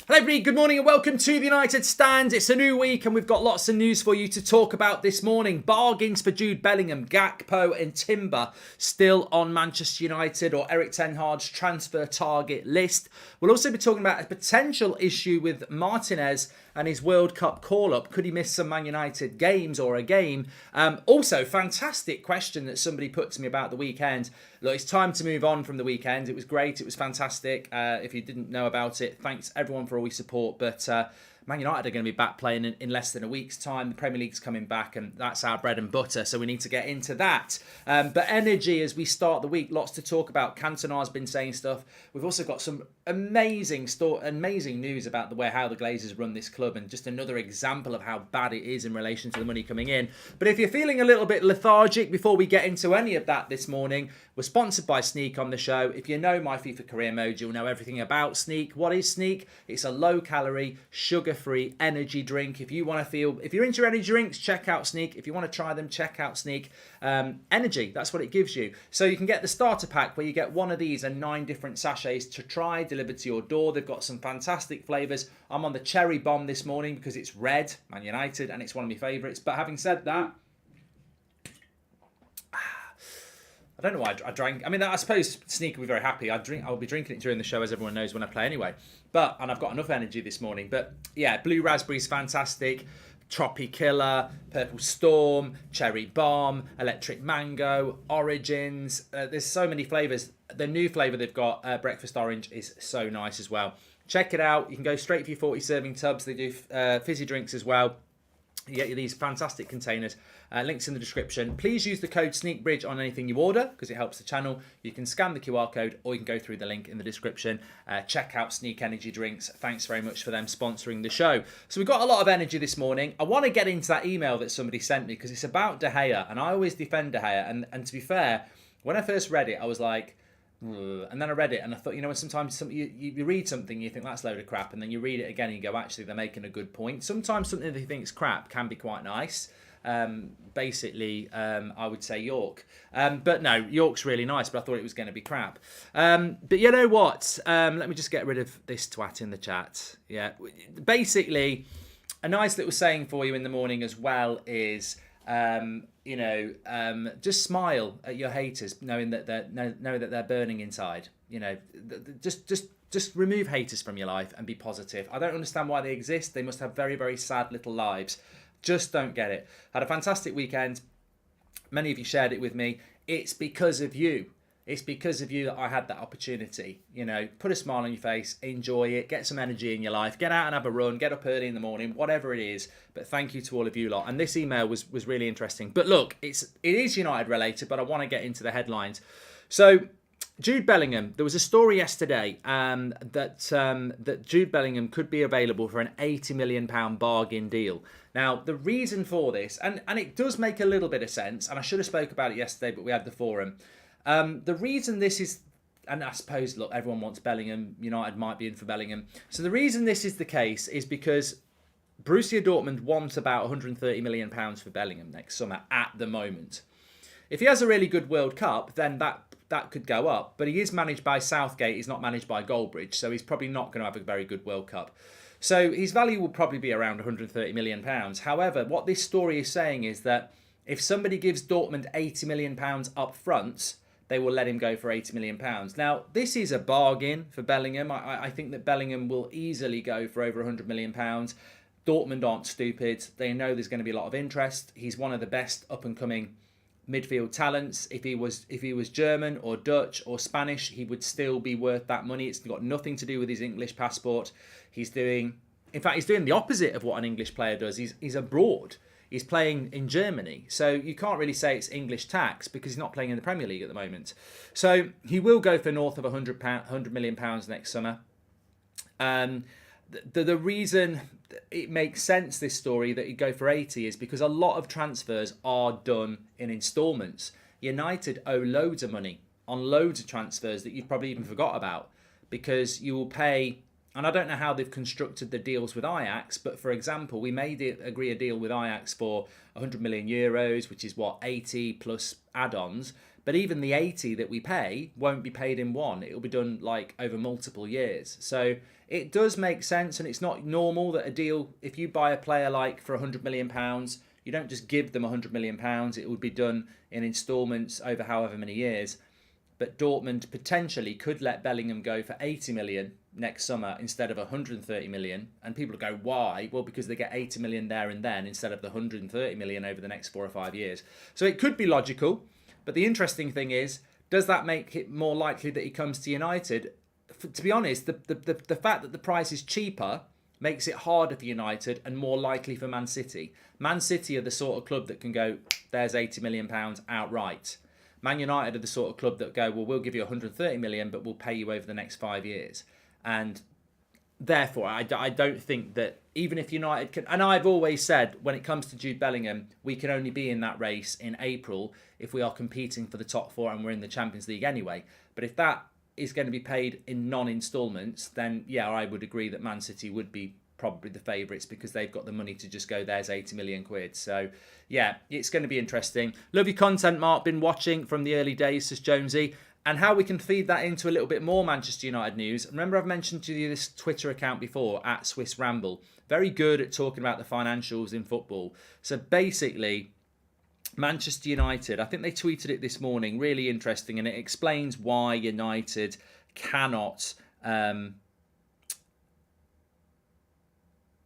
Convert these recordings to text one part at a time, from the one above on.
Hello everybody, good morning and welcome to the United Stand. It's a new week and we've got lots of news for you to talk about this morning. Bargains for Jude Bellingham, GAKPO and Timber still on Manchester United or Erik ten Hag's transfer target list. We'll also be talking about a potential issue with Martinez and his World Cup call-up. Could he miss some Man United games or a game? Also, fantastic question that somebody put to me about the weekend. Look, it's time to move on from the weekend. It was great. It was fantastic. If you didn't know about it, thanks everyone for all your support. But Man United are going to be back playing in less than a week's time. The Premier League's coming back and that's our bread and butter. So we need to get into that. But energy as we start the week, lots to talk about. Cantona has been saying stuff. We've also got some amazing news about how the Glazers run this club and just another example of how bad it is in relation to the money coming in. But if you're feeling a little bit lethargic before we get into any of that this morning, we're sponsored by Sneak on the show. If you know my FIFA career mode, you'll know everything about Sneak. What is Sneak? It's a low-calorie, sugar-free energy drink. If you're into energy drinks, check out Sneak. If you want to try them, check out Sneak. Energy, that's what it gives you. So you can get the starter pack where you get one of these and 9 different sachets to try, delivered to your door. They've got some fantastic flavours. I'm on the cherry bomb this morning because it's red, Man United, and it's one of my favourites. But having said that, I don't know why I drank. I mean, I suppose Sneak will be very happy. I'll be drinking it during the show, as everyone knows, when I play anyway. And I've got enough energy this morning. But yeah, blue raspberry's fantastic. Troppy Killer, Purple Storm, Cherry Bomb, Electric Mango, Origins. There's so many flavours. The new flavour they've got, Breakfast Orange, is so nice as well. Check it out. You can go straight for your 40 serving tubs. They do fizzy drinks as well. You get these fantastic containers. Links in the description. Please use the code SNEAKBRIDGE on anything you order because it helps the channel. You can scan the QR code or you can go through the link in the description. Check out Sneak Energy Drinks. Thanks very much for them sponsoring the show. So we've got a lot of energy this morning. I want to get into that email that somebody sent me because it's about De Gea and I always defend De Gea. And to be fair, when I first read it, I was like, ugh. And then I read it and I thought, sometimes you read something, you think that's a load of crap, and then you read it again and you go, actually, they're making a good point. Sometimes something that you think is crap can be quite nice. I would say York. But no, York's really nice, but I thought it was going to be crap. But you know what? Let me just get rid of this twat in the chat. Yeah. Basically, a nice little saying for you in the morning as well is, just smile at your haters, knowing that they're burning inside. Just remove haters from your life and be positive. I don't understand why they exist. They must have very, very sad little lives. Just don't get it. Had a fantastic weekend. Many of you shared it with me. It's because of you. It's because of you that I had that opportunity. Put a smile on your face, enjoy it, get some energy in your life, get out and have a run, get up early in the morning, whatever it is. But thank you to all of you lot. And this email was really interesting. But look, it is United related, but I want to get into the headlines. So Jude Bellingham, there was a story yesterday that Jude Bellingham could be available for an £80 million bargain deal. Now, the reason for this, and it does make a little bit of sense, and I should have spoke about it yesterday, but we had the forum. The reason this is, and I suppose, look, everyone wants Bellingham. United might be in for Bellingham. So the reason this is the case is because Borussia Dortmund want about £130 million for Bellingham next summer at the moment. If he has a really good World Cup, then that could go up. But he is managed by Southgate. He's not managed by Goldbridge. So he's probably not going to have a very good World Cup. So his value will probably be around £130 million. However, what this story is saying is that if somebody gives Dortmund £80 million up front, they will let him go for £80 million. Now, this is a bargain for Bellingham. I think that Bellingham will easily go for over £100 million. Dortmund aren't stupid. They know there's going to be a lot of interest. He's one of the best up-and-coming midfield talents. If he was German or Dutch or Spanish, he would still be worth that money. It's got nothing to do with his English passport. He's doing the opposite of what an English player does. He's abroad. He's playing in Germany. So you can't really say it's English tax because he's not playing in the Premier League at the moment. So he will go for north of £100 million next summer. The reason it makes sense, this story, that he'd go for 80 is because a lot of transfers are done in instalments. United owe loads of money on loads of transfers that you've probably even forgot about because you will pay. And I don't know how they've constructed the deals with Ajax, but for example, we agree a deal with Ajax for €100 million, which is 80 plus add-ons. But even the 80 that we pay won't be paid in one. It'll be done like over multiple years. So it does make sense, and it's not normal that a deal, if you buy a player like for £100 million, you don't just give them £100 million. It would be done in instalments over however many years. But Dortmund potentially could let Bellingham go for 80 million next summer instead of 130 million. And people go, why? Well, because they get 80 million there and then instead of the 130 million over the next 4 or 5 years. So it could be logical. But the interesting thing is, does that make it more likely that he comes to United? To be honest, the fact that the price is cheaper makes it harder for United and more likely for Man City. Man City are the sort of club that can go, there's £80 million outright. Man United are the sort of club that go, well, we'll give you 130 million, but we'll pay you over the next 5 years. And therefore, I don't think that even if United can... And I've always said, when it comes to Jude Bellingham, we can only be in that race in April if we are competing for the top 4 and we're in the Champions League anyway. But if that is going to be paid in non-instalments, then, yeah, I would agree that Man City would be probably the favourites because they've got the money to just go, there's 80 million quid. So, yeah, it's going to be interesting. Love your content, Mark. Been watching from the early days, says Jonesy. And how we can feed that into a little bit more Manchester United news. Remember, I've mentioned to you this Twitter account before, at Swiss Ramble. Very good at talking about the financials in football. So basically, Manchester United, I think they tweeted it this morning, really interesting, and it explains why United cannot...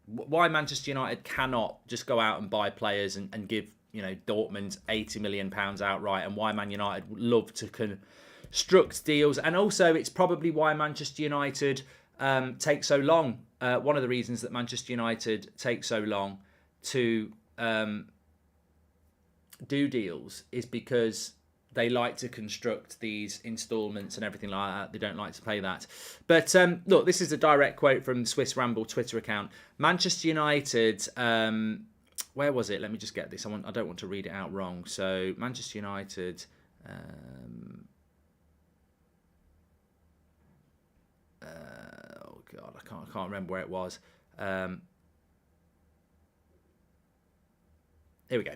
why Manchester United cannot just go out and buy players and give, you know, Dortmund £80 million outright, and why Man United would love to construct deals. And also, it's probably why Manchester United take so long. One of the reasons that Manchester United take so long to do deals is because they like to construct these instalments and everything like that. They don't like to pay that. But look, this is a direct quote from the Swiss Ramble Twitter account. Manchester United, where was it? Let me just get this. I don't want to read it out wrong. So Manchester United, oh God, I can't remember where it was. Here we go.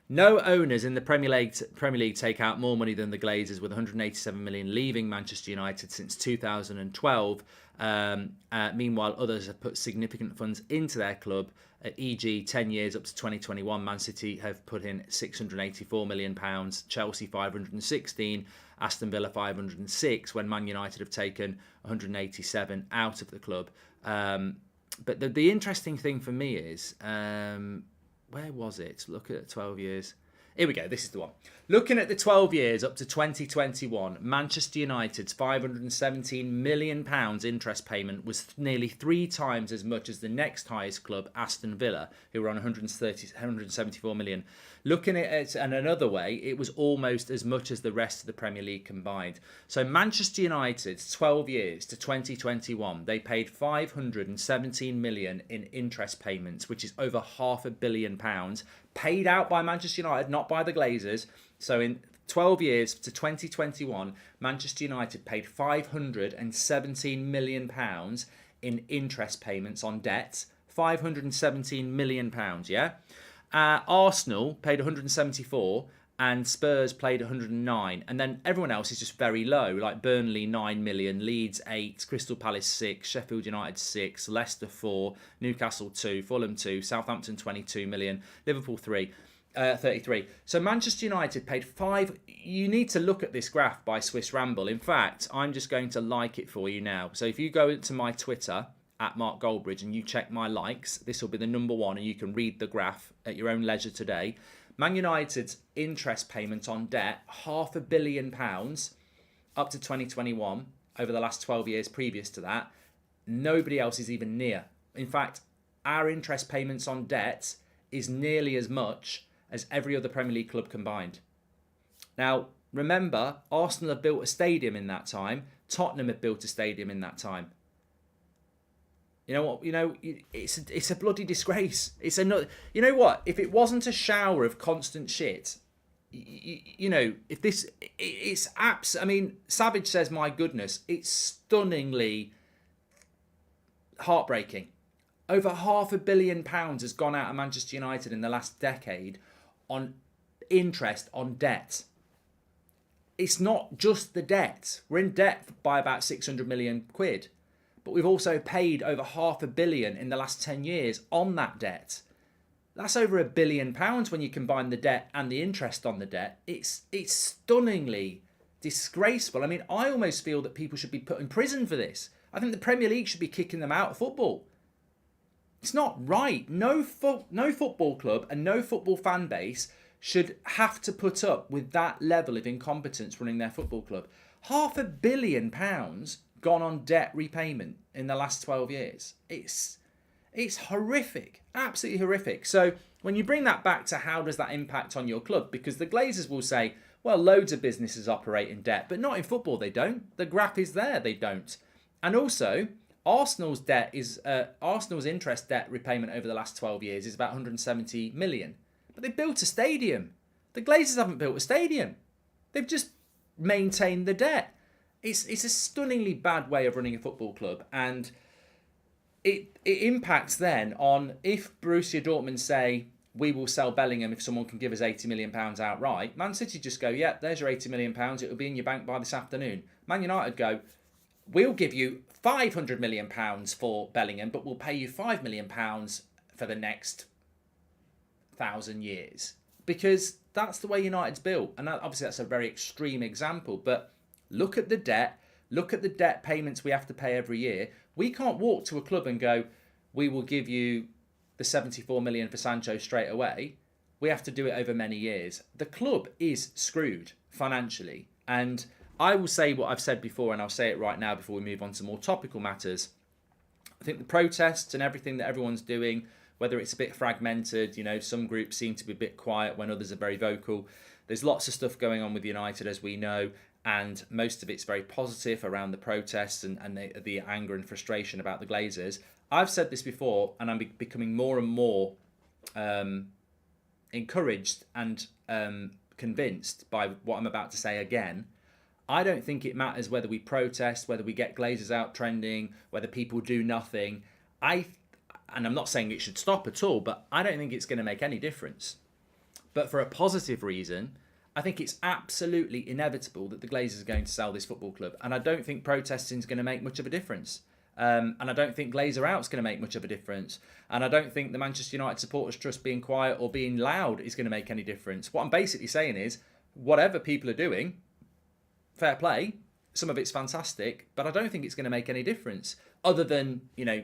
No owners in the Premier League take out more money than the Glazers, with 187 million leaving Manchester United since 2012. Meanwhile, others have put significant funds into their club. E.g., 10 years up to 2021, Man City have put in £684 million, Chelsea 516, Aston Villa 506, when Man United have taken 187 out of the club. But the interesting thing for me is... where was it? Look at 12 years. Here we go. This is the one. Looking at the 12 years up to 2021, Manchester United's £517 million interest payment was nearly 3 times as much as the next highest club, Aston Villa, who were on 174 million. Looking at it in another way, it was almost as much as the rest of the Premier League combined. So Manchester United's 12 years to 2021, they paid 517 million in interest payments, which is over £500 million, paid out by Manchester United, not by the Glazers. So in 12 years to 2021, Manchester United paid £517 million in interest payments on debt. £517 million, yeah? Arsenal paid 174 and Spurs paid 109. And then everyone else is just very low, like Burnley 9 million, Leeds 8, Crystal Palace 6, Sheffield United 6, Leicester 4, Newcastle 2, Fulham 2, Southampton 22 million, Liverpool 33. So Manchester United paid 5. You need to look at this graph by Swiss Ramble. In fact, I'm just going to like it for you now. So if you go into my Twitter, at Mark Goldbridge, and you check my likes, this will be the number one, and you can read the graph at your own leisure today. Man United's interest payment on debt, £500 million up to 2021, over the last 12 years previous to that. Nobody else is even near. In fact, our interest payments on debt is nearly as much as every other Premier League club combined. Now, remember, Arsenal have built a stadium in that time. Tottenham have built a stadium in that time. You know what? You know, it's a bloody disgrace. It's another. You know what? If it wasn't a shower of constant shit, you know, if this, it's apps. I mean, Savage says, "My goodness, it's stunningly heartbreaking." Over £500 million has gone out of Manchester United in the last decade on interest on debt. it's not just the debt. We're in debt by about 600 million quid. But we've also paid over £500 million in the last 10 years on that debt. That's over £1 billion when you combine the debt and the interest on the debt. It's stunningly disgraceful. I mean, I almost feel that people should be put in prison for this. I think the Premier League should be kicking them out of football. It's not right. No football club and no football fan base should have to put up with that level of incompetence running their football club. £500 million gone on debt repayment in the last 12 years. It's horrific, absolutely horrific. So when you bring that back to how does that impact on your club, because the Glazers will say, well, loads of businesses operate in debt, but not in football, they don't. The graph is there, they don't. And also, Arsenal's interest debt repayment over the last 12 years is about 170 million. But they built a stadium. The Glazers haven't built a stadium. They've just maintained the debt. It's a stunningly bad way of running a football club, and it impacts then on if Borussia Dortmund say, we will sell Bellingham if someone can give us £80 million outright. Man City just go, yeah, there's your £80 million. It'll be in your bank by this afternoon. Man United go, we'll give you £500 million for Bellingham, but we'll pay you £5 million for the next 1,000 years. Because that's the way United's built. And obviously that's a very extreme example, but look at the debt. Look at the debt payments we have to pay every year. We can't walk to a club and go, we will give you the 74 million for Sancho straight away. We have to do it over many years. The club is screwed financially. And I will say what I've said before, and I'll say it right now before we move on to more topical matters. I think the protests and everything that everyone's doing, whether it's a bit fragmented, some groups seem to be a bit quiet when others are very vocal. There's lots of stuff going on with United, as we know, and most of it's very positive around the protests and the anger and frustration about the Glazers. I've said this before, and I'm becoming more and more encouraged and convinced by what I'm about to say again. I don't think it matters whether we protest, whether we get Glazers out trending, whether people do nothing. And I'm not saying it should stop at all, but I don't think it's going to make any difference. But for a positive reason, I think it's absolutely inevitable that the Glazers are going to sell this football club. And I don't think protesting is going to make much of a difference. And I don't think Glazer out is going to make much of a difference. And I don't think the Manchester United Supporters Trust being quiet or being loud is going to make any difference. What I'm basically saying is, whatever people are doing, fair play, some of it's fantastic, but I don't think it's going to make any difference other than,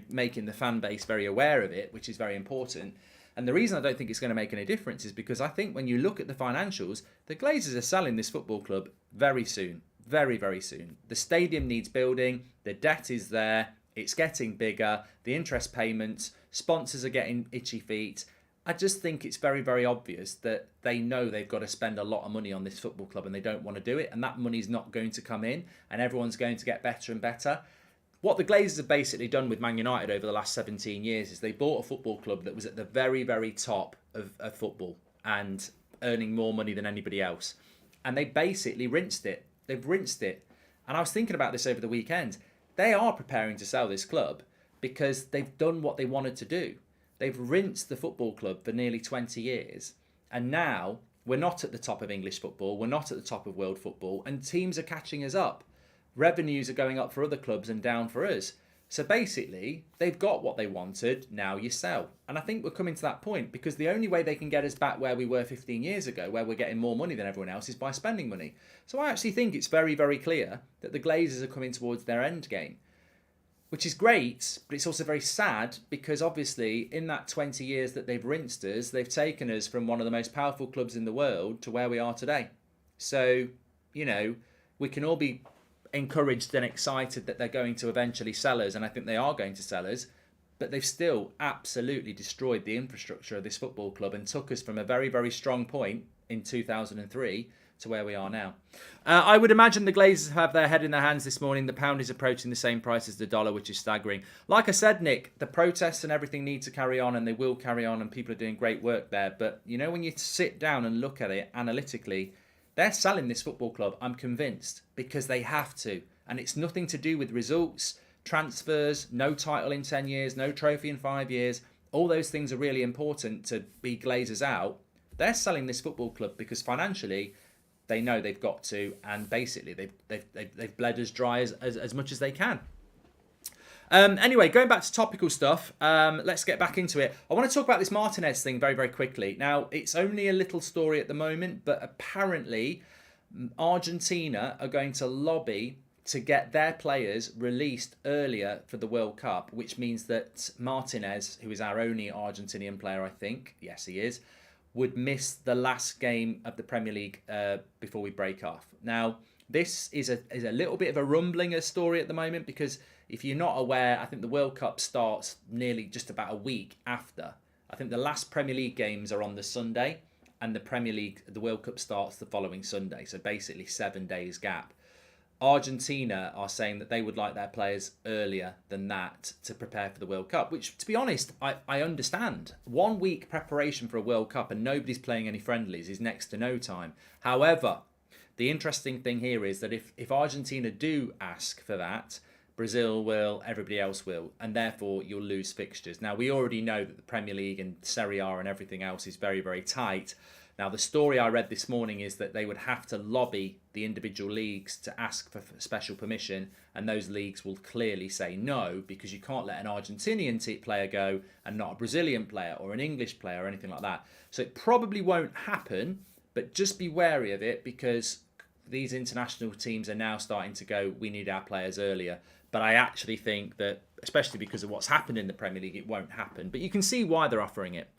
making the fan base very aware of it, which is very important. And the reason I don't think it's going to make any difference is because I think when you look at the financials, the Glazers are selling this football club very soon. Very, very soon. The stadium needs building. The debt is there. It's getting bigger. The interest payments. Sponsors are getting itchy feet. I just think it's very, very obvious that they know they've got to spend a lot of money on this football club and they don't want to do it. And that money's not going to come in and everyone's going to get better and better. What the Glazers have basically done with Man United over the last 17 years is they bought a football club that was at the very, very top of football and earning more money than anybody else. And they basically rinsed it. They've rinsed it. And I was thinking about this over the weekend. They are preparing to sell this club because they've done what they wanted to do. They've rinsed the football club for nearly 20 years. And now we're not at the top of English football. We're not at the top of world football. And teams are catching us up. Revenues are going up for other clubs and down for us. So basically, they've got what they wanted. Now you sell. And I think we're coming to that point because the only way they can get us back where we were 15 years ago, where we're getting more money than everyone else, is by spending money. So I actually think it's very, very clear that the Glazers are coming towards their end game, which is great, but it's also very sad because obviously in that 20 years that they've rinsed us, they've taken us from one of the most powerful clubs in the world to where we are today. So, we can all be encouraged and excited that they're going to eventually sell us, and I think they are going to sell us, but they've still absolutely destroyed the infrastructure of this football club and took us from a very, very strong point in 2003 to where we are now. I would imagine the Glazers have their head in their hands this morning. The pound is approaching the same price as the dollar, which is staggering. Like I said, Nick, the protests and everything need to carry on, and they will carry on, and people are doing great work there. But, when you sit down and look at it analytically, they're selling this football club, I'm convinced, because they have to. And it's nothing to do with results, transfers, no title in 10 years, no trophy in 5 years. All those things are really important to be Glazers out. They're selling this football club because financially, they know they've got to, and basically they've bled as dry as much as they can. Anyway, going back to topical stuff, let's get back into it. I want to talk about this Martinez thing very, very quickly. Now, it's only a little story at the moment, but apparently Argentina are going to lobby to get their players released earlier for the World Cup, which means that Martinez, who is our only Argentinian player, I think, yes, he is, would miss the last game of the Premier League before we break off. Now, this is a little bit of a rumbling story at the moment, because if you're not aware, I think the World Cup starts nearly just about a week after. I think the last Premier League games are on the Sunday, and the World Cup starts the following Sunday. So basically 7 days gap. Argentina are saying that they would like their players earlier than that to prepare for the World Cup, which, to be honest, I understand. 1 week preparation for a World Cup and nobody's playing any friendlies is next to no time. However, the interesting thing here is that if Argentina do ask for that, Brazil will, everybody else will, and therefore you'll lose fixtures. Now, we already know that the Premier League and Serie A and everything else is very, very tight. Now, the story I read this morning is that they would have to lobby the individual leagues to ask for special permission, and those leagues will clearly say no, because you can't let an Argentinian player go and not a Brazilian player or an English player or anything like that. So it probably won't happen, but just be wary of it, because these international teams are now starting to go, we need our players earlier. But I actually think that, especially because of what's happened in the Premier League, it won't happen. But you can see why they're offering it.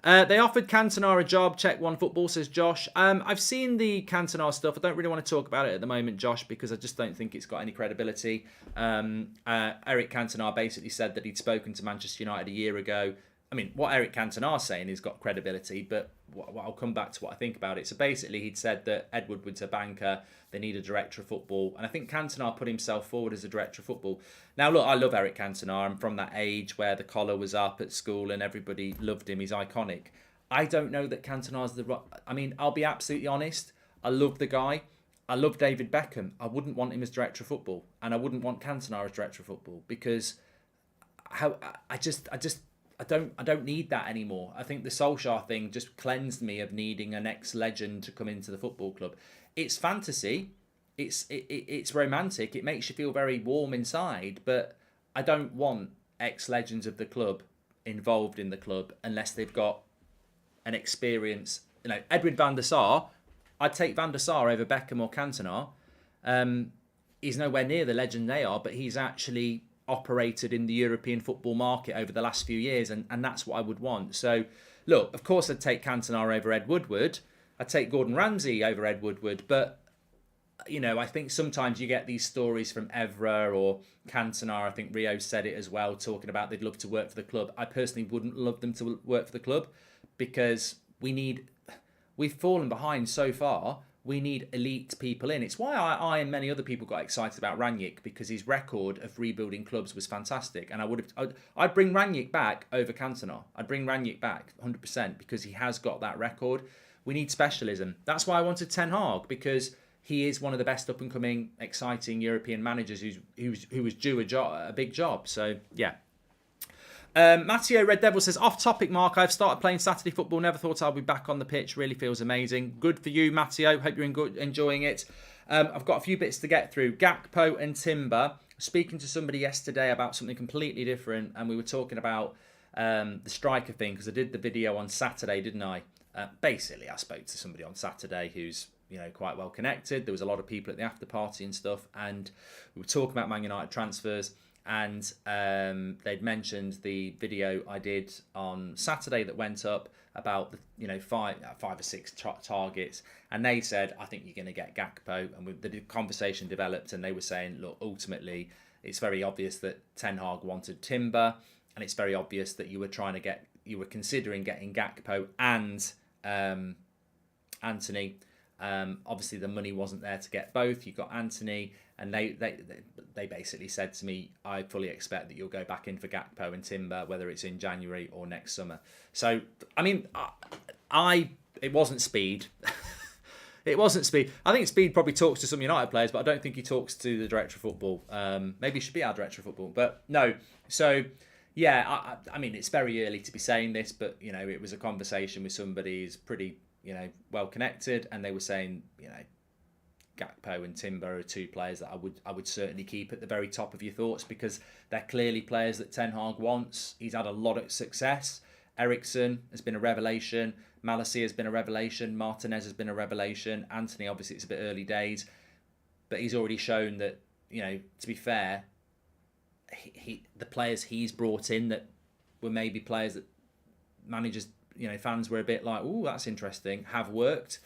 They offered Cantona a job. Check One Football, says Josh. I've seen the Cantona stuff. I don't really want to talk about it at the moment, Josh, because I just don't think it's got any credibility. Eric Cantona basically said that he'd spoken to Manchester United a year ago. I mean, what Eric Cantona's saying has got credibility, but I'll come back to what I think about it. So basically, he'd said that Ed Woodward's a banker, they need a director of football, and I think Cantona put himself forward as a director of football. Now, look, I love Eric Cantona. I'm from that age where the collar was up at school and everybody loved him. He's iconic. I don't know that Cantona's the... I mean, I'll be absolutely honest. I love the guy. I love David Beckham. I wouldn't want him as director of football, and I wouldn't want Cantona as director of football, because I don't need that anymore. I think the Solskjaer thing just cleansed me of needing an ex-legend to come into the football club. It's fantasy, it's romantic, it makes you feel very warm inside, but I don't want ex-legends of the club involved in the club unless they've got an experience. You know, Edwin van der Sar, I'd take van der Sar over Beckham or Cantona. He's nowhere near the legend they are, but he's actually operated in the European football market over the last few years, and that's what I would want. So, look, of course I'd take Cantona over Ed Woodward. I'd take Gordon Ramsay over Ed Woodward, but, you know, I think sometimes you get these stories from Evra or Cantona. I think Rio said it as well, talking about they'd love to work for the club. I personally wouldn't love them to work for the club, because we've fallen behind so far. We need elite people in. It's why I and many other people got excited about Rangnick, because his record of rebuilding clubs was fantastic. And I'd bring Rangnick back over Cantona. I'd bring Rangnick back 100%, because he has got that record. We need specialism. That's why I wanted Ten Hag, because he is one of the best up and coming, exciting European managers who was due a big job. So yeah. Matteo Red Devil says, off topic, Mark, I've started playing Saturday football. Never thought I'd be back on the pitch. Really feels amazing. Good for you, Matteo. Hope you're enjoying it. I've got a few bits to get through. GAKPO and Timber. Speaking to somebody yesterday about something completely different, and we were talking about the striker thing, because I did the video on Saturday, didn't I? Basically, I spoke to somebody on Saturday who's, you know, quite well connected. There was a lot of people at the after party and stuff, and we were talking about Man United transfers. And they'd mentioned the video I did on Saturday that went up about the, you know, five or six targets, and they said, I think you're going to get GAKPO, and the conversation developed, and they were saying, look, ultimately it's very obvious that Ten Hag wanted Timber, and it's very obvious that you were considering getting GAKPO and Anthony. Obviously the money wasn't there to get both. You got Anthony, and they basically said to me, I fully expect that you'll go back in for GAKPO and Timber, whether it's in January or next summer. So I mean, it wasn't Speed. It wasn't Speed. I think Speed probably talks to some United players, but I don't think he talks to the director of football. Maybe he should be our director of football, but no. So yeah, I mean, it's very early to be saying this, but you know, it was a conversation with somebody who's pretty, you know, well connected, and they were saying, you know, Gakpo and Timber are two players that I would certainly keep at the very top of your thoughts, because they're clearly players that Ten Hag wants. He's had a lot of success. Eriksen has been a revelation. Malacia has been a revelation. Martinez has been a revelation. Anthony, obviously, it's a bit early days, but he's already shown that, to be fair, the players he's brought in that were maybe players that managers, fans were a bit like, "Ooh, that's interesting," have worked.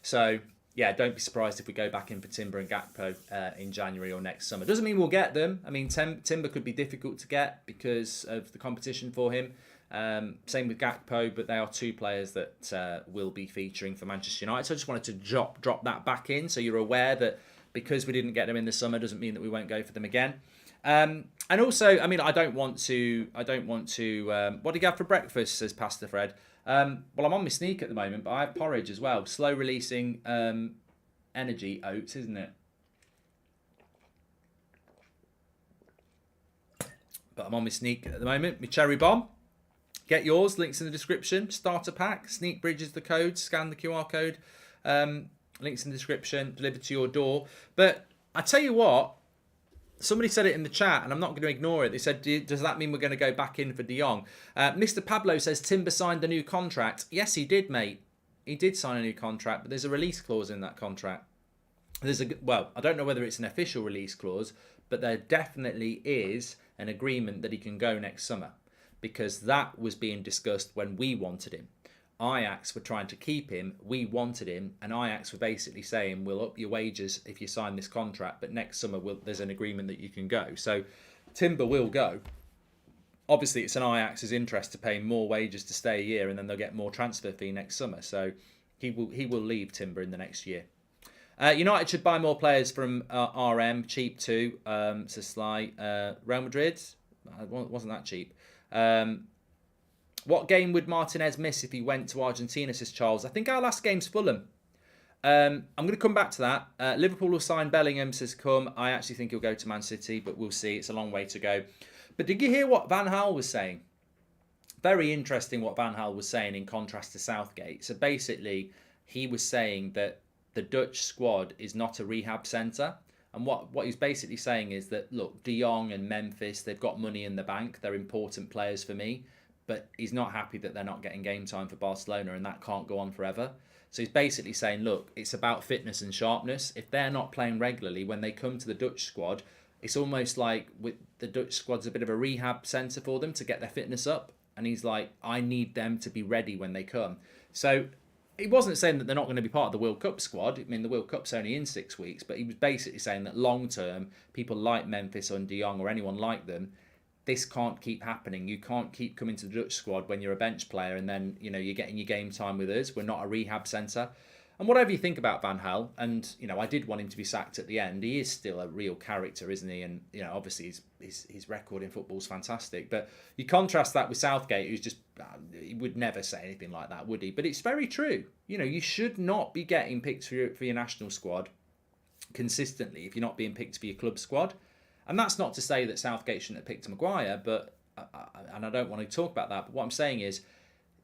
So, yeah, don't be surprised if we go back in for Timber and Gakpo in January or next summer. Doesn't mean we'll get them. I mean, Timber could be difficult to get because of the competition for him. Same with Gakpo, but they are two players that will be featuring for Manchester United. So I just wanted to drop that back in, so you're aware that because we didn't get them in the summer doesn't mean that we won't go for them again. And also, I mean, I don't want to. What do you have for breakfast? Says Pastor Fred. Well, I'm on my sneak at the moment, but I have porridge as well. Slow releasing energy oats, isn't it? But I'm on my sneak at the moment. My cherry bomb. Get yours. Links in the description. Starter pack. Sneak Bridge is the code. Scan the QR code. Links in the description. Delivered to your door. But I tell you what. Somebody said it in the chat, and I'm not going to ignore it. They said, does that mean we're going to go back in for De Jong? Mr. Pablo says, Timber signed the new contract. Yes, he did, mate. He did sign a new contract, but there's a release clause in that contract. Well, I don't know whether it's an official release clause, but there definitely is an agreement that he can go next summer, because that was being discussed when we wanted him. Ajax were trying to keep him, we wanted him, and Ajax were basically saying, we'll up your wages if you sign this contract, but next summer there's an agreement that you can go. So Timber will go. Obviously, it's in Ajax's interest to pay more wages to stay a year, and then they'll get more transfer fee next summer. So he will leave Timber in the next year. United should buy more players from RM, cheap too, says Sly. Real Madrid, wasn't that cheap. What game would Martinez miss if he went to Argentina, says Charles? I think our last game's Fulham. I'm going to come back to that. Liverpool will sign Bellingham, says Cum. I actually think he'll go to Man City, but we'll see. It's a long way to go. But did you hear what Van Gaal was saying? Very interesting what Van Gaal was saying in contrast to Southgate. So basically, he was saying that the Dutch squad is not a rehab centre. And what he's basically saying is that, look, De Jong and Memphis, they've got money in the bank. They're important players for me. But he's not happy that they're not getting game time for Barcelona, and that can't go on forever. So he's basically saying, look, it's about fitness and sharpness. If they're not playing regularly, when they come to the Dutch squad, it's almost like with the Dutch squad's a bit of a rehab centre for them to get their fitness up. And he's like, I need them to be ready when they come. So he wasn't saying that they're not going to be part of the World Cup squad. I mean, the World Cup's only in 6 weeks, but he was basically saying that long term, people like Memphis or De Jong or anyone like them, this can't keep happening. You can't keep coming to the Dutch squad when you're a bench player and then, you're getting your game time with us. We're not a rehab centre. And whatever you think about Van Gaal, and, I did want him to be sacked at the end. He is still a real character, isn't he? And, obviously his record in football is fantastic. But you contrast that with Southgate, who's just, he would never say anything like that, would he? But it's very true. You should not be getting picked for your national squad consistently if you're not being picked for your club squad. And that's not to say that Southgate shouldn't have picked Maguire, and I don't want to talk about that. But what I'm saying is,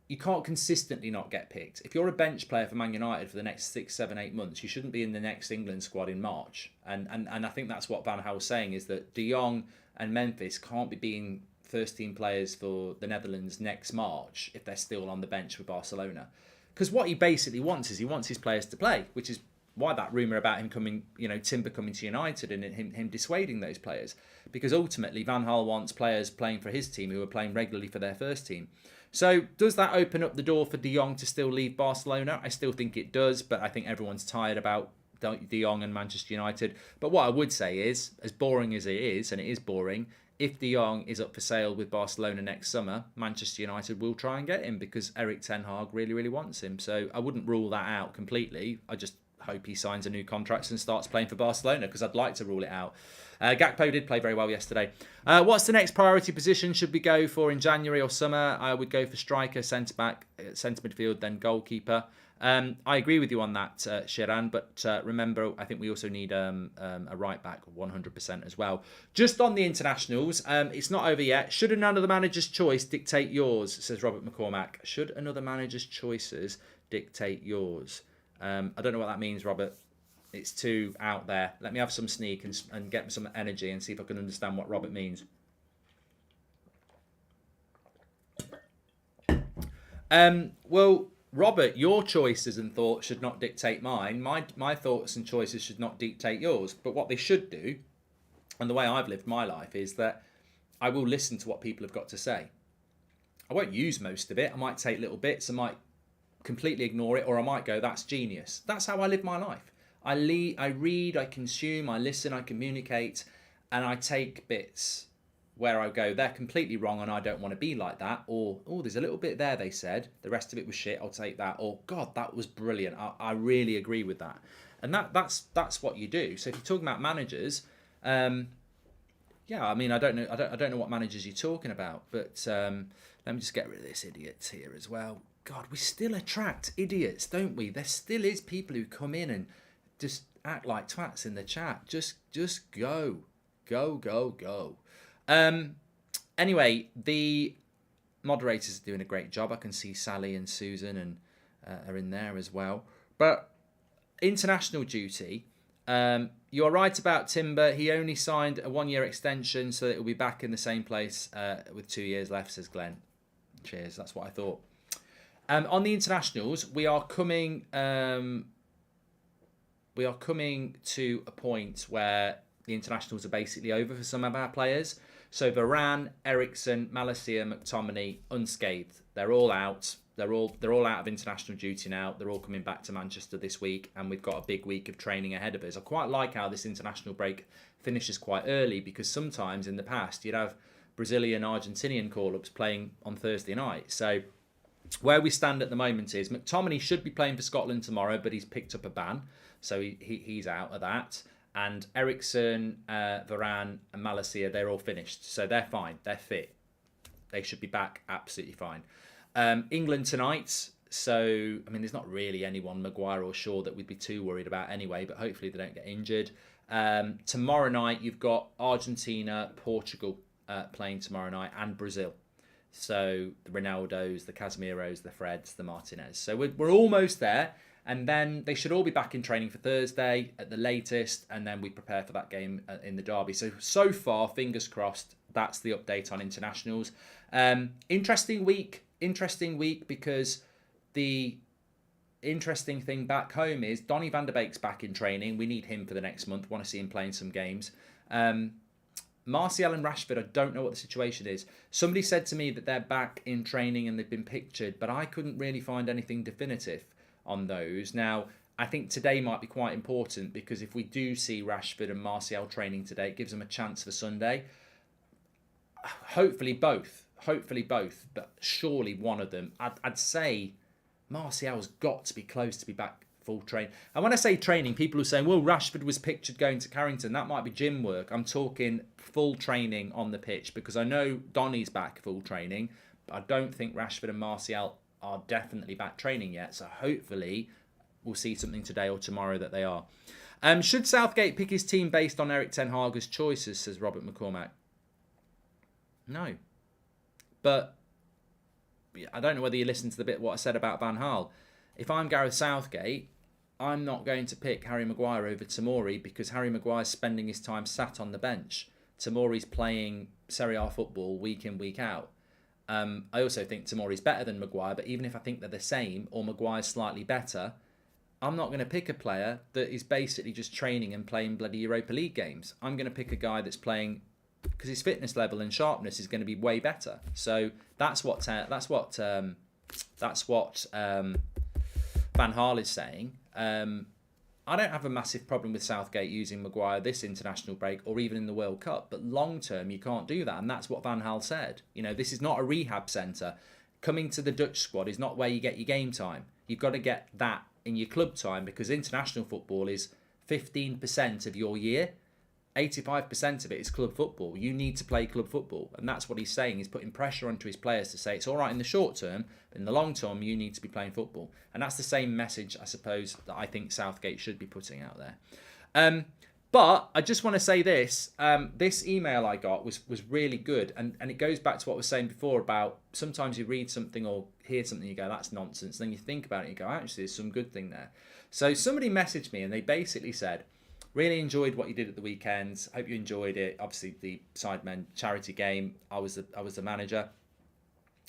you can't consistently not get picked. If you're a bench player for Man United for the next 6, 7, 8 months, you shouldn't be in the next England squad in March. And I think that's what Van Gaal was saying, is that De Jong and Memphis can't be being first team players for the Netherlands next March if they're still on the bench for Barcelona. Because what he basically wants is he wants his players to play, which is why that rumour about him coming, Timber coming to United and him dissuading those players. Because ultimately Van Gaal wants players playing for his team who are playing regularly for their first team. So does that open up the door for De Jong to still leave Barcelona? I still think it does, but I think everyone's tired about De Jong and Manchester United. But what I would say is, as boring as it is, and it is boring, if De Jong is up for sale with Barcelona next summer, Manchester United will try and get him because Erik ten Hag really, really wants him. So I wouldn't rule that out completely. I just hope he signs a new contract and starts playing for Barcelona, because I'd like to rule it out. Gakpo did play very well yesterday. What's the next priority position should we go for in January or summer? I would go for striker, centre-back, centre midfield, then goalkeeper. I agree with you on that, Shiran, but remember, I think we also need a right-back 100% as well. Just on the internationals, it's not over yet. Should another manager's choice dictate yours, says Robert McCormack. Should another manager's choices dictate yours? I don't know what that means, Robert. It's too out there. Let me have some sneak and get some energy and see if I can understand what Robert means. Well, Robert, your choices and thoughts should not dictate mine. My thoughts and choices should not dictate yours. But what they should do, and the way I've lived my life, is that I will listen to what people have got to say. I won't use most of it. I might take little bits. I might completely ignore it, or I might go, that's genius. That's how I live my life. I read, I consume, I listen, I communicate, and I take bits where I go, they're completely wrong and I don't want to be like that. Or, oh, there's a little bit there, they said. The rest of it was shit, I'll take that. Or, God, that was brilliant. I really agree with that. And that's what you do. So if you're talking about managers, yeah, I mean, I don't know what managers you're talking about, but let me just get rid of this idiot here as well. God, we still attract idiots, don't we? There still is people who come in and just act like twats in the chat. Just go. Anyway, the moderators are doing a great job. I can see Sally and Susan and are in there as well. But international duty, you're right about Timber. He only signed a 1-year extension, so it will be back in the same place with 2 years left, says Glenn. Cheers, that's what I thought. On the internationals, we are coming to a point where the internationals are basically over for some of our players. So Varane, Eriksen, Malacia, McTominay, unscathed. They're all out. They're all out of international duty now. They're all coming back to Manchester this week, and we've got a big week of training ahead of us. I quite like how this international break finishes quite early, because sometimes in the past you'd have Brazilian, Argentinian call-ups playing on Thursday night. So where we stand at the moment is McTominay should be playing for Scotland tomorrow, but he's picked up a ban, so he's out of that. And Eriksen, Varane and Malacia, they're all finished. So they're fine. They're fit. They should be back absolutely fine. England tonight. So, I mean, there's not really anyone, Maguire or Shaw, that we'd be too worried about anyway, but hopefully they don't get injured. Tomorrow night, you've got Argentina, Portugal playing tomorrow night, and Brazil. So the Ronaldos, the Casemiros, the Freds, the Martinez. So we're almost there. And then they should all be back in training for Thursday at the latest. And then we prepare for that game in the derby. So far, fingers crossed, that's the update on internationals. Interesting week because the interesting thing back home is Donny van der Beek's back in training. We need him for the next month. Want to see him playing some games. Martial and Rashford, I don't know what the situation is. Somebody said to me that they're back in training and they've been pictured, but I couldn't really find anything definitive on those. Now, I think today might be quite important, because if we do see Rashford and Martial training today, it gives them a chance for Sunday. Hopefully both, but surely one of them. I'd say Martial's got to be close to be back full train. And when I say training, people are saying, well, Rashford was pictured going to Carrington. That might be gym work. I'm talking full training on the pitch, because I know Donny's back full training, but I don't think Rashford and Martial are definitely back training yet. So hopefully we'll see something today or tomorrow that they are. Should Southgate pick his team based on Erik ten Hag's choices, says Robert McCormack? No. But I don't know whether you listened to the bit what I said about Van Gaal. If I'm Gareth Southgate, I'm not going to pick Harry Maguire over Tomori, because Harry Maguire's spending his time sat on the bench. Tomori's playing Serie A football week in, week out. I also think Tomori's better than Maguire, but even if I think they're the same or Maguire's slightly better, I'm not going to pick a player that is basically just training and playing bloody Europa League games. I'm going to pick a guy that's playing because his fitness level and sharpness is going to be way better. So that's what Van Gaal is saying. I don't have a massive problem with Southgate using Maguire this international break or even in the World Cup, but long term you can't do that, and that's what Van Gaal said. You know, this is not a rehab centre. Coming to the Dutch squad is not where you get your game time. You've got to get that in your club time, because international football is 15% of your year. 85% of it is club football. You need to play club football, and that's what he's saying. He's putting pressure onto his players to say it's all right in the short term, but in the long term you need to be playing football. And that's the same message, I suppose, that I think Southgate should be putting out there. But I just want to say this. This email I got was really good. And it goes back to what I was saying before about sometimes you read something or hear something, you go, that's nonsense. Then you think about it and you go, actually, there's some good thing there. So somebody messaged me and they basically said, really enjoyed what you did at the weekend. Hope you enjoyed it. Obviously, the Sidemen charity game, I was the manager.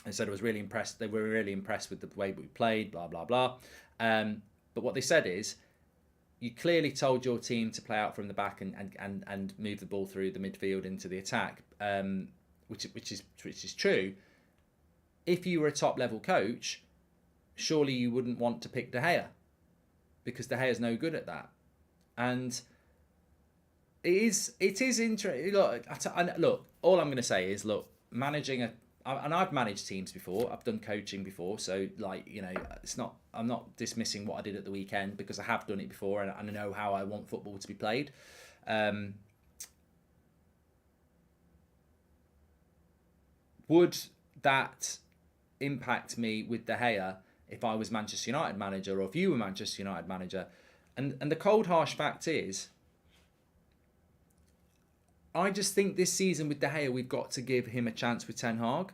And said I was really impressed. They were really impressed with the way we played, blah, blah, blah. But what they said is, you clearly told your team to play out from the back and move the ball through the midfield into the attack, which is true. If you were a top level coach, surely you wouldn't want to pick De Gea, because De Gea's no good at that. And it is interesting. Look, all I'm going to say is, look, managing and I've managed teams before. I've done coaching before, so it's not. I'm not dismissing what I did at the weekend, because I have done it before and I know how I want football to be played. Would that impact me with De Gea if I was Manchester United manager, or if you were Manchester United manager? And the cold harsh fact is, I just think this season with De Gea, we've got to give him a chance with Ten Hag.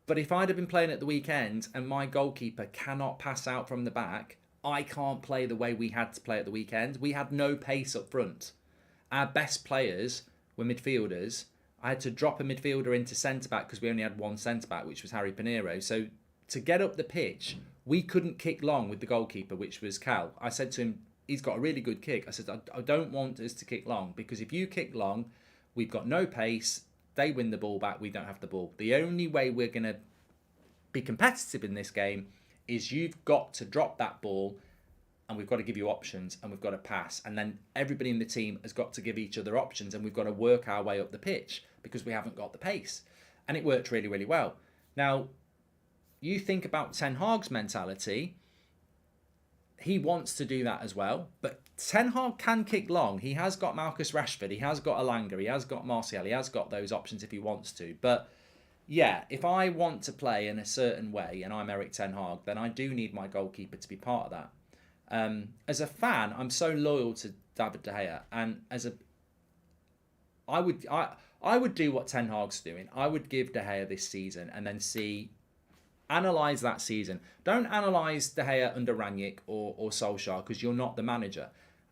But if I'd have been playing at the weekend and my goalkeeper cannot pass out from the back, I can't play the way we had to play at the weekend. We had no pace up front. Our best players were midfielders. I had to drop a midfielder into centre-back because we only had one centre-back, which was Harry Pinheiro. So to get up the pitch, we couldn't kick long with the goalkeeper, which was Cal. I said to him, he's got a really good kick. I said, I don't want us to kick long, because if you kick long, we've got no pace. They win the ball back. We don't have the ball. The only way we're going to be competitive in this game is you've got to drop that ball, and we've got to give you options, and we've got to pass. And then everybody in the team has got to give each other options, and we've got to work our way up the pitch because we haven't got the pace. And it worked really, really well. Now, you think about Ten Hag's mentality. He wants to do that as well, but Ten Hag can kick long. He has got Marcus Rashford, he has got Alanga, he has got Martial, he has got those options if he wants to. But yeah, if I want to play in a certain way and I'm Erik Ten Hag, then I do need my goalkeeper to be part of that. As a fan, I'm so loyal to David De Gea, and I would do what Ten Hag's doing. I would give De Gea this season and then analyse that season. Don't analyse De Gea under Rangnick or Solskjaer, because you're not the manager.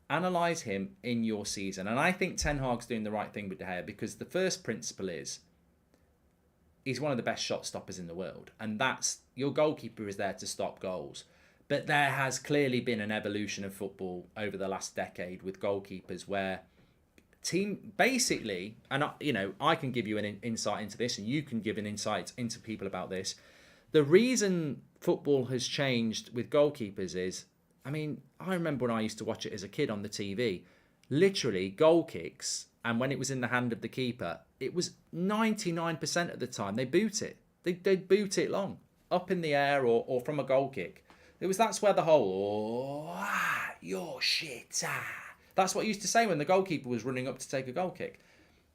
Analyse him in your season. And I think Ten Hag's doing the right thing with De Gea, because the first principle is, he's one of the best shot stoppers in the world. And that's, your goalkeeper is there to stop goals. But there has clearly been an evolution of football over the last decade with goalkeepers where team basically, and I can give you an insight into this, and you can give an insight into people about this. The reason football has changed with goalkeepers is, I remember when I used to watch it as a kid on the TV, literally goal kicks, and when it was in the hand of the keeper, it was 99% of the time they boot it. They'd boot it long, up in the air or from a goal kick. That's where the whole, you're shit, That's what I used to say when the goalkeeper was running up to take a goal kick.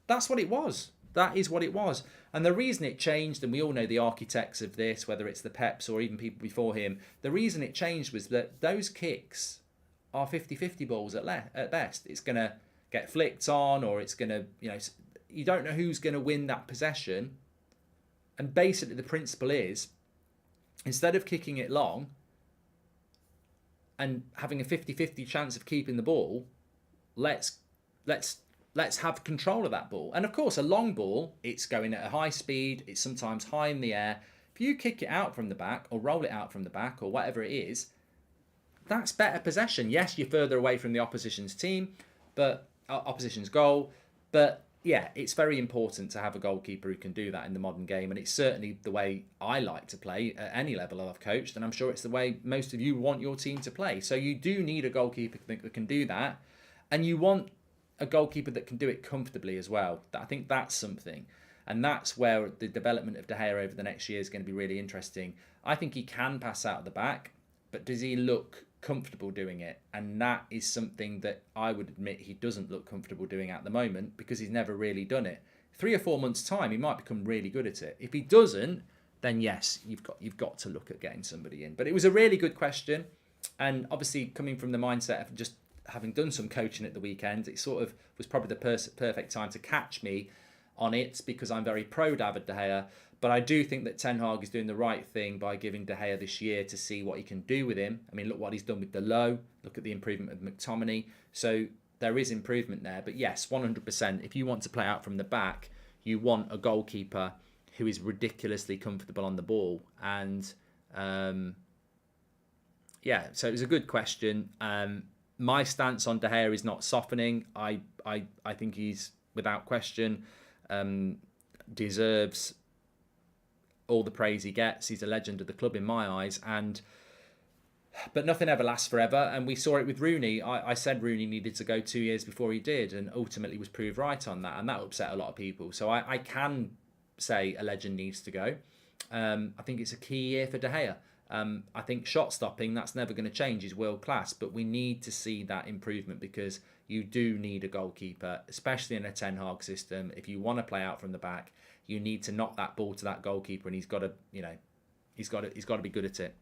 That's what it was. That is what it was. And the reason it changed, and we all know the architects of this, whether it's the Peps or even people before him, the reason it changed was that those kicks are 50-50 balls at best. It's going to get flicked on, or it's going to, you don't know who's going to win that possession. And basically the principle is, instead of kicking it long and having a 50-50 chance of keeping the ball, let's have control of that ball. And of course, a long ball, it's going at a high speed. It's sometimes high in the air. If you kick it out from the back or roll it out from the back or whatever it is, that's better possession. Yes, you're further away from the opposition's team, but opposition's goal. But yeah, it's very important to have a goalkeeper who can do that in the modern game. And it's certainly the way I like to play at any level I've coached. And I'm sure it's the way most of you want your team to play. So you do need a goalkeeper that can do that. And you want a goalkeeper that can do it comfortably as well. I think that's something. And that's where the development of De Gea over the next year is going to be really interesting. I think he can pass out of the back, but does he look comfortable doing it? And that is something that I would admit he doesn't look comfortable doing at the moment, because he's never really done it. 3 or 4 months' time, he might become really good at it. If he doesn't, then yes, you've got to look at getting somebody in. But it was a really good question. And obviously coming from the mindset of just having done some coaching at the weekend, it sort of was probably the perfect time to catch me on it, because I'm very pro David De Gea. But I do think that Ten Hag is doing the right thing by giving De Gea this year to see what he can do with him. I mean, look what he's done with Delo. Look at the improvement of McTominay. So there is improvement there. But yes, 100%. If you want to play out from the back, you want a goalkeeper who is ridiculously comfortable on the ball. And yeah, so it was a good question. My stance on De Gea is not softening. I think he's, without question, deserves all the praise he gets. He's a legend of the club in my eyes. But nothing ever lasts forever, and we saw it with Rooney. I said Rooney needed to go 2 years before he did, and ultimately was proved right on that, and that upset a lot of people. So I can say a legend needs to go. I think it's a key year for De Gea. I think shot stopping, that's never going to change. He's world class, but we need to see that improvement, because you do need a goalkeeper, especially in a Ten Hag system. If you want to play out from the back, you need to knock that ball to that goalkeeper, and he's got to be good at it.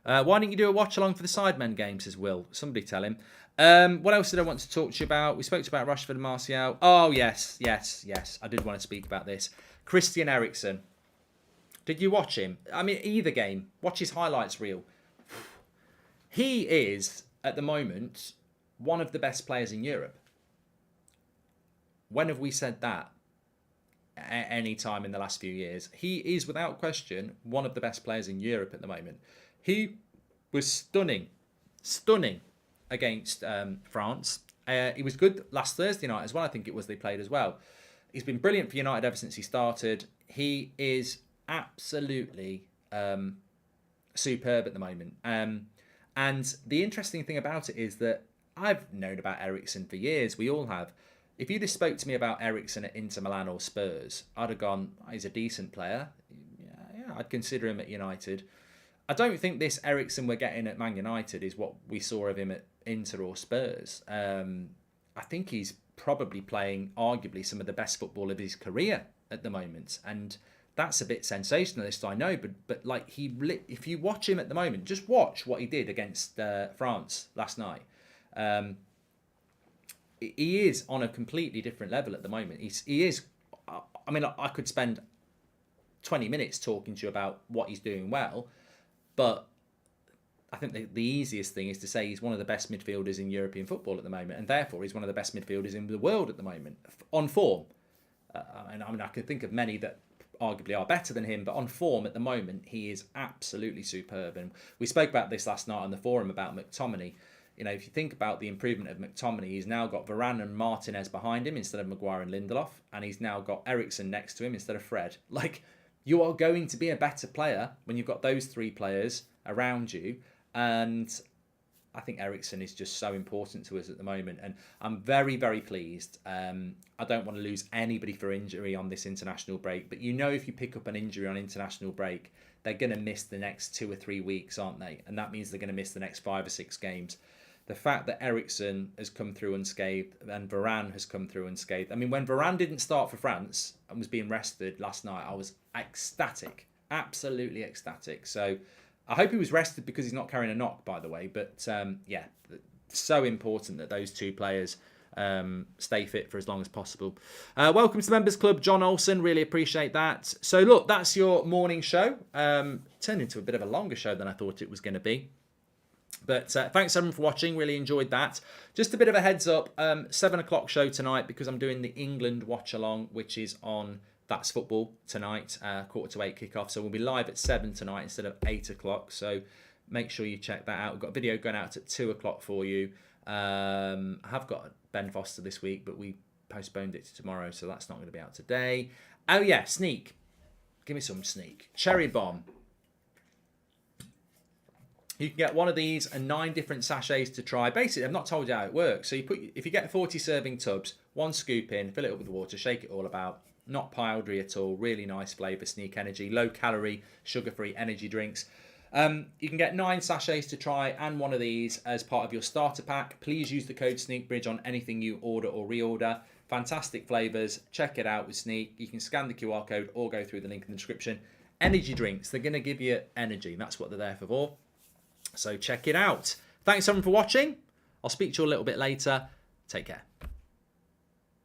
Why don't you do a watch along for the Sidemen game, says Will. Somebody tell him. What else did I want to talk to you about? We spoke about Rashford and Martial. Oh, yes. I did want to speak about this. Christian Eriksen. Did you watch him? I mean, either game. Watch his highlights reel. He is, at the moment, one of the best players in Europe. When have we said that? Any time in the last few years. He is, without question, one of the best players in Europe at the moment. He was stunning against France. He was good last Thursday night as well. I think it was they played as well. He's been brilliant for United ever since he started. He is absolutely superb at the moment. And the interesting thing about it is that I've known about Eriksen for years. We all have. If you'd have spoke to me about Eriksen at Inter Milan or Spurs, I'd have gone, he's a decent player. Yeah, I'd consider him at United. I don't think this Eriksen we're getting at Man United is what we saw of him at Inter or Spurs. I think he's probably playing arguably some of the best football of his career at the moment. And that's a bit sensationalist, I know. But like if you watch him at the moment, just watch what he did against France last night. He is on a completely different level at the moment. He is. I mean, I could spend 20 minutes talking to you about what he's doing well, but I think the easiest thing is to say he's one of the best midfielders in European football at the moment, and therefore he's one of the best midfielders in the world at the moment on form. And I mean, I could think of many that arguably are better than him, but on form at the moment, he is absolutely superb. And we spoke about this last night on the forum about McTominay. You know, if you think about the improvement of McTominay, he's now got Varane and Martinez behind him instead of Maguire and Lindelof, and he's now got Eriksen next to him instead of Fred. Like, you are going to be a better player when you've got those three players around you, and I think Eriksen is just so important to us at the moment, and I'm very, very pleased. I don't want to lose anybody for injury on this international break, but you know, if you pick up an injury on international break, they're going to miss the next 2 or 3 weeks, aren't they? And that means they're going to miss the next 5 or 6 games. The fact that Eriksen has come through unscathed and Varane has come through unscathed. I mean, when Varane didn't start for France and was being rested last night, I was ecstatic, absolutely ecstatic. So I hope he was rested because he's not carrying a knock, by the way. But yeah, so important that those two players stay fit for as long as possible. Welcome to the Members Club, John Olsen. Really appreciate that. So look, that's your morning show. Turned into a bit of a longer show than I thought it was going to be. But thanks everyone for watching. Really enjoyed that. Just a bit of a heads up. 7 o'clock show tonight because I'm doing the England watch along, which is on That's Football tonight, 7:45 kickoff. So we'll be live at 7 tonight instead of 8 o'clock. So make sure you check that out. We've got a video going out at 2 o'clock for you. I have got Ben Foster this week, but we postponed it to tomorrow, so that's not going to be out today. Oh yeah, Sneak. Give me some Sneak. Cherry Bomb. You can get one of these and 9 different sachets to try. Basically, I've not told you how it works. So if you get 40 serving tubs, 1 scoop in, fill it up with water, shake it all about. Not powdery at all. Really nice flavour, Sneak Energy. Low calorie, sugar-free energy drinks. You can get 9 sachets to try and one of these as part of your starter pack. Please use the code SNEAKBRIDGE on anything you order or reorder. Fantastic flavours. Check it out with Sneak. You can scan the QR code or go through the link in the description. Energy drinks. They're going to give you energy. That's what they're there for. So check it out. Thanks everyone for watching. I'll speak to you a little bit later. Take care.